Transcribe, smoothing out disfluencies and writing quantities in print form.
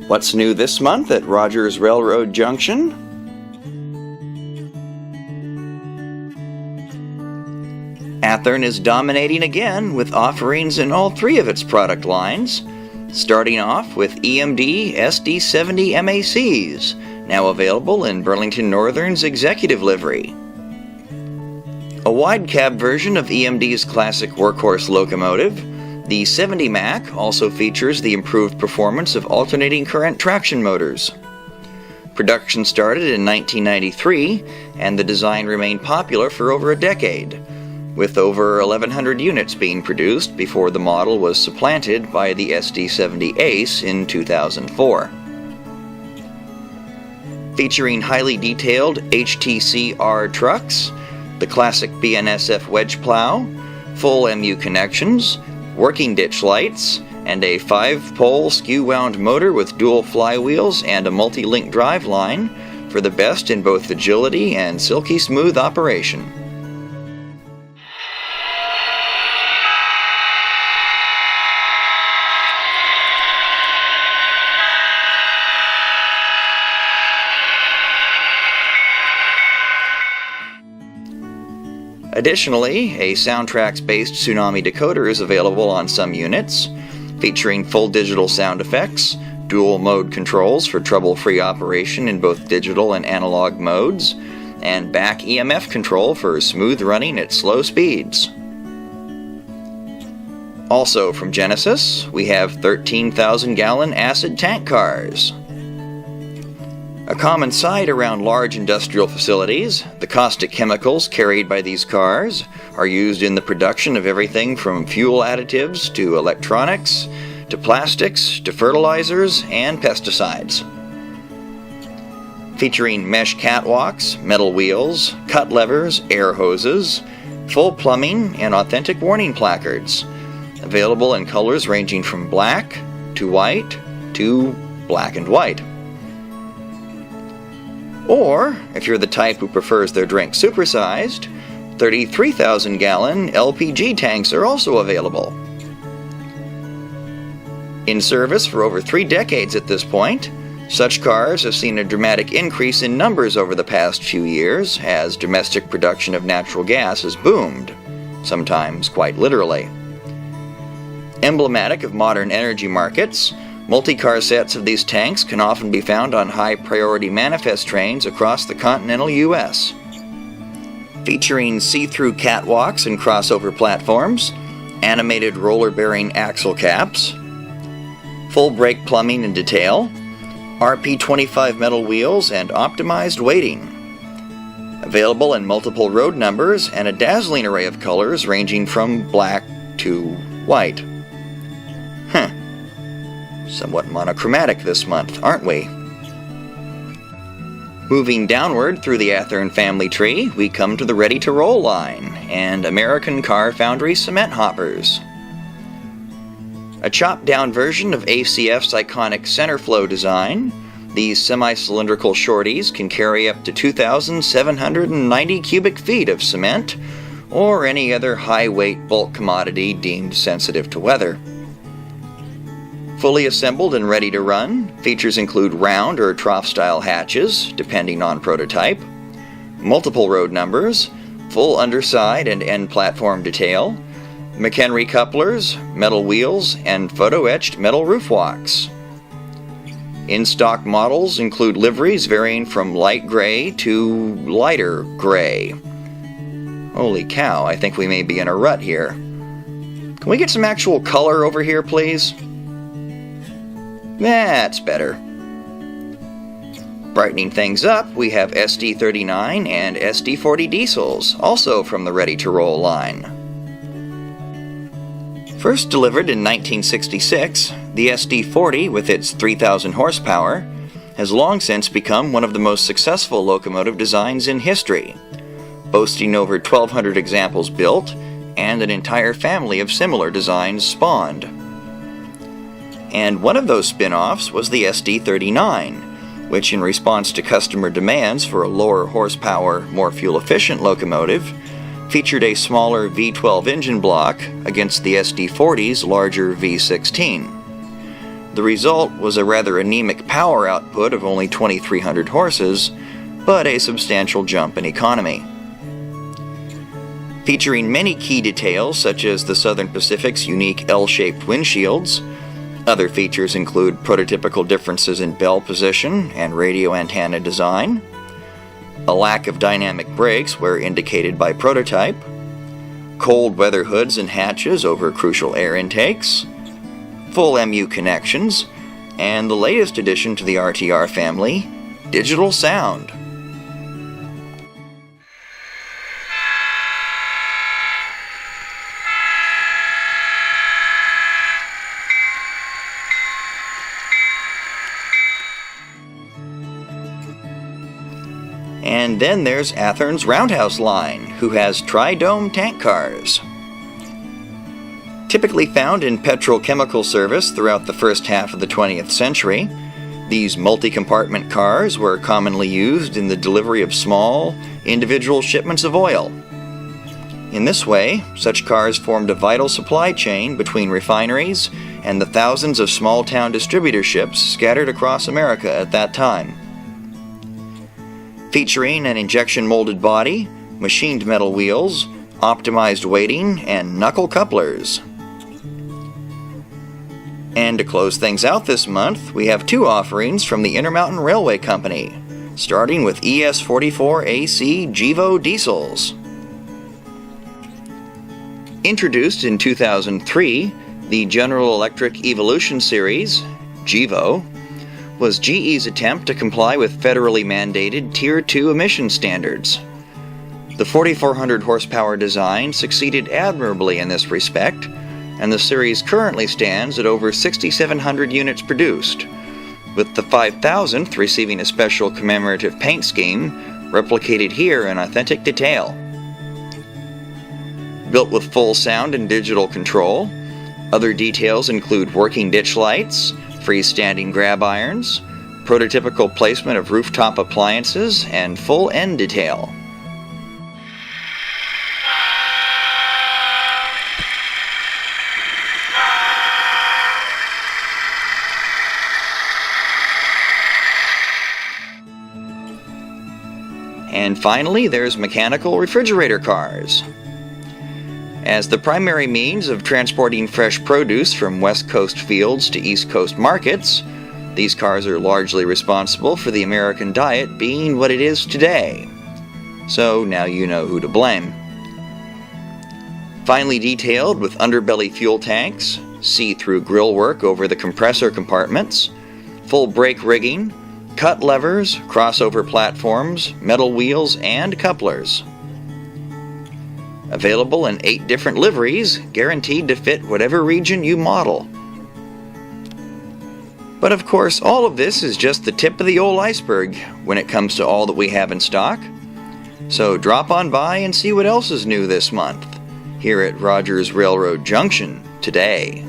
What's new this month at Rogers Railroad Junction? Athearn is dominating again with offerings in all three of its product lines, starting off with EMD SD70 MACs, now available in Burlington Northern's executive livery. A wide cab version of EMD's classic workhorse locomotive, the 70 Mac also features the improved performance of alternating current traction motors. Production started in 1993, and the design remained popular for over a decade, with over 1,100 units being produced before the model was supplanted by the SD70 Ace in 2004. Featuring highly detailed HTC-R trucks, the classic BNSF wedge plow, full MU connections, working ditch lights, and a 5-pole skew-wound motor with dual flywheels and a multi-link drive line for the best in both agility and silky smooth operation. Additionally, a Soundtrax-based Tsunami decoder is available on some units, featuring full digital sound effects, dual mode controls for trouble-free operation in both digital and analog modes, and back EMF control for smooth running at slow speeds. Also from Genesis, we have 13,000-gallon acid tank cars. A common sight around large industrial facilities, the caustic chemicals carried by these cars are used in the production of everything from fuel additives to electronics, to plastics, to fertilizers, and pesticides. Featuring mesh catwalks, metal wheels, cut levers, air hoses, full plumbing, and authentic warning placards, available in colors ranging from black to white to black and white. Or, if you're the type who prefers their drink supersized, 33,000-gallon LPG tanks are also available. In service for over 3 decades at this point, such cars have seen a dramatic increase in numbers over the past few years as domestic production of natural gas has boomed, sometimes quite literally. Emblematic of modern energy markets, multi-car sets of these tanks can often be found on high-priority manifest trains across the continental U.S. Featuring see-through catwalks and crossover platforms, animated roller-bearing axle caps, full brake plumbing and detail, RP25 metal wheels, and optimized weighting. Available in multiple road numbers and a dazzling array of colors ranging from black to white. Somewhat monochromatic this month, aren't we? Moving downward through the Athearn family tree, we come to the ready-to-roll line and American Car Foundry cement hoppers. A chopped-down version of ACF's iconic center flow design, these semi-cylindrical shorties can carry up to 2,790 cubic feet of cement or any other high-weight bulk commodity deemed sensitive to weather. Fully assembled and ready to run, features include round or trough-style hatches, depending on prototype, multiple road numbers, full underside and end platform detail, McHenry couplers, metal wheels, and photo-etched metal roof walks. In-stock models include liveries varying from light gray to lighter gray. Holy cow, I think we may be in a rut here. Can we get some actual color over here, please? That's better. Brightening things up, we have SD39 and SD40 diesels, also from the ready-to-roll line. First delivered in 1966, the SD40, with its 3,000 horsepower, has long since become one of the most successful locomotive designs in history, boasting over 1,200 examples built and an entire family of similar designs spawned. And one of those spin-offs was the SD39, which in response to customer demands for a lower horsepower, more fuel-efficient locomotive, featured a smaller V12 engine block against the SD40's larger V16. The result was a rather anemic power output of only 2,300 horses, but a substantial jump in economy. Featuring many key details such as the Southern Pacific's unique L-shaped windshields, other features include prototypical differences in bell position and radio antenna design, a lack of dynamic brakes where indicated by prototype, cold weather hoods and hatches over crucial air intakes, full MU connections, and the latest addition to the RTR family, digital sound. And then there's Athern's Roundhouse line, who has tri-dome tank cars. Typically found in petrochemical service throughout the first half of the 20th century, these multi-compartment cars were commonly used in the delivery of small, individual shipments of oil. In this way, such cars formed a vital supply chain between refineries and the thousands of small-town distributorships scattered across America at that time. Featuring an injection-molded body, machined metal wheels, optimized weighting, and knuckle couplers. And to close things out this month, we have two offerings from the Intermountain Railway Company, starting with ES44AC GEVO diesels. Introduced in 2003, the General Electric Evolution Series, GEVO, was GE's attempt to comply with federally mandated Tier 2 emission standards. The 4,400 horsepower design succeeded admirably in this respect, and the series currently stands at over 6,700 units produced, with the 5,000th receiving a special commemorative paint scheme replicated here in authentic detail. Built with full sound and digital control, other details include working ditch lights, freestanding grab irons, prototypical placement of rooftop appliances, and full end detail. And finally, there's mechanical refrigerator cars. As the primary means of transporting fresh produce from West Coast fields to East Coast markets, these cars are largely responsible for the American diet being what it is today. So now you know who to blame. Finely detailed with underbelly fuel tanks, see-through grillwork over the compressor compartments, full brake rigging, cut levers, crossover platforms, metal wheels, and couplers. Available in 8 different liveries, guaranteed to fit whatever region you model. But of course, all of this is just the tip of the old iceberg when it comes to all that we have in stock. So drop on by and see what else is new this month, here at Rogers Railroad Junction today.